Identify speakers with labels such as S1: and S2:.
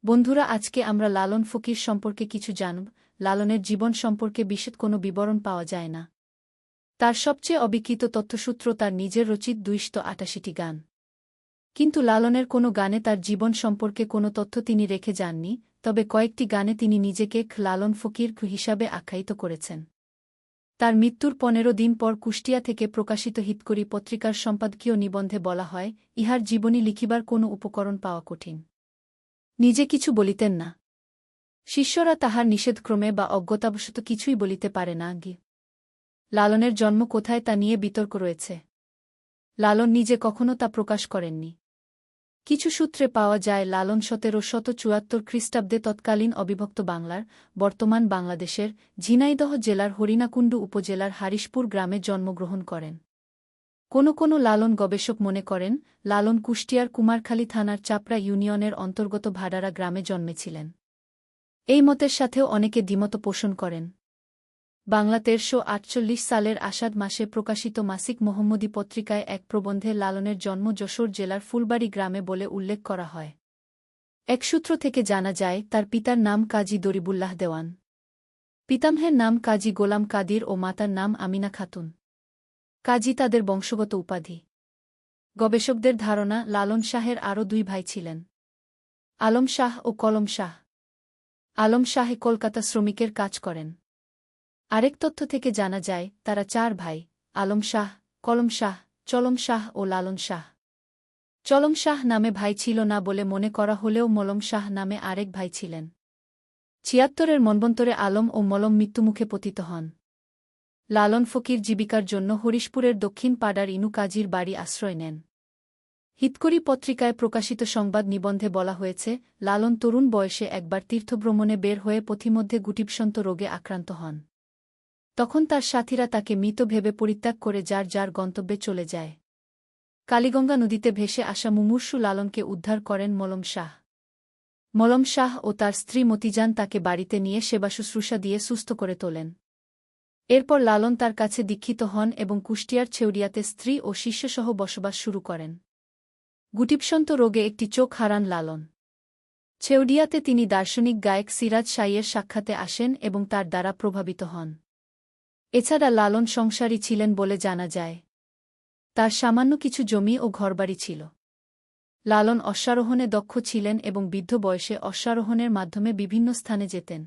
S1: বন্ধুরা, আজকে আমরা লালন ফকির সম্পর্কে কিছু জানব। লালনের জীবন সম্পর্কে বিশদ কোনো বিবরণ পাওয়া যায় না। তার সবচেয়ে অবিকৃত তথ্যসূত্র তার নিজের রচিত ২৮৮টি গান। কিন্তু লালনের কোনো গানে তার জীবন সম্পর্কে কোনো তথ্য তিনি রেখে যাননি, তবে কয়েকটি গানে তিনি নিজেকে লালন ফকির হিসাবে আখ্যায়িত করেছেন। তার মৃত্যুর ১৫ দিন পর কুষ্টিয়া থেকে প্রকাশিত হিতকরী পত্রিকার সম্পাদকীয় নিবন্ধে বলা হয়, ইহার জীবনী লিখিবার কোনো উপকরণ পাওয়া কঠিন। নিজে কিছু বলিতেন না। শিষ্যরা তাহার নিষেধক্রমে বা অজ্ঞতাবশত কিছুই বলিতে পারে না। লালনের জন্ম কোথায় তা নিয়ে বিতর্ক রয়েছে। লালন নিজে কখনও তা প্রকাশ করেননি। কিছু সূত্রে পাওয়া যায় লালন ১৭৭৪ খ্রিস্টাব্দে তৎকালীন অবিভক্ত বাংলার, বর্তমান বাংলাদেশের, ঝিনাইদহ জেলার হরিণাকুণ্ডু উপজেলার হারিশপুর গ্রামে জন্মগ্রহণ করেন। কোনো লালন গবেষক মনে করেন, লালন কুষ্টিয়ার কুমারখালী থানার চাপড়া ইউনিয়নের অন্তর্গত ভাডারা গ্রামে জন্মেছিলেন। এই মতের সাথেও অনেকে দ্বিমত পোষণ করেন। বাংলা ১৩৪৮ সালের আষাঢ় মাসে প্রকাশিত মাসিক মোহাম্মদী পত্রিকায় এক প্রবন্ধে লালনের জন্ম যশোর জেলার ফুলবাড়ি গ্রামে বলে উল্লেখ করা হয়। এক সূত্র থেকে জানা যায়, তার পিতার নাম কাজী দরিবুল্লাহ দেওয়ান, পিতামহের নাম কাজী গোলাম কাদির ও মাতার নাম আমিনা খাতুন। কাজী তাদের বংশগত উপাধি। গবেষকদের ধারণা, লালন শাহের আরও দুই ভাই ছিলেন, আলম শাহ ও কলম শাহ। আলম শাহে কলকাতা শ্রমিকের কাজ করেন। আরেক তথ্য থেকে জানা যায়, তারা ৪ ভাই, আলম শাহ, কলম শাহ, চলম শাহ ও লালন শাহ। চলম শাহ নামে ভাই ছিল না বলে মনে করা হলেও মলম শাহ নামে আরেক ভাই ছিলেন। ৭৬-এর মন্বন্তরে আলম ও মলম মৃত্যুমুখে পতিত হন। লালন ফকির জীবিকার জন্য হরিশপুরের দক্ষিণ পাড়ার ইনু কাজীর বাড়ি আশ্রয় নেন। হিতকরী পত্রিকায় প্রকাশিত সংবাদ নিবন্ধে বলা হয়েছে, লালন তরুণ বয়সে একবার তীর্থভ্রমণে বের হয়ে পথিমধ্যে গুটিবসন্ত রোগে আক্রান্ত হন। তখন তার সাথীরা তাকে মৃত ভেবে পরিত্যাগ করে যার যার গন্তব্যে চলে যায়। কালীগঙ্গা নদীতে ভেসে আসা মুমূর্ষু লালনকে উদ্ধার করেন মলম শাহ। মলম শাহ ও তার স্ত্রী মতিজান তাকে বাড়িতে নিয়ে সেবাশুশ্রূষা দিয়ে সুস্থ করে তোলেন। এরপর লালন তার কাছে দীক্ষিত হন এবং কুষ্টিয়ার ছেউড়িয়াতে স্ত্রী ও শিষ্যসহ বসবাস শুরু করেন। গুটিবসন্ত রোগে একটি চোখ হারান লালন। ছেউড়িয়াতে তিনি দার্শনিক গায়ক সিরাজ শাইয়ের সাক্ষাতে আসেন এবং তার দ্বারা প্রভাবিত হন। এছাড়া লালন সংসারী ছিলেন বলে জানা যায়। তার সামান্য কিছু জমি ও ঘরবাড়ি ছিল। লালন অশ্বারোহণে দক্ষ ছিলেন এবং বৃদ্ধ বয়সে অশ্বারোহণের মাধ্যমে বিভিন্ন স্থানে যেতেন।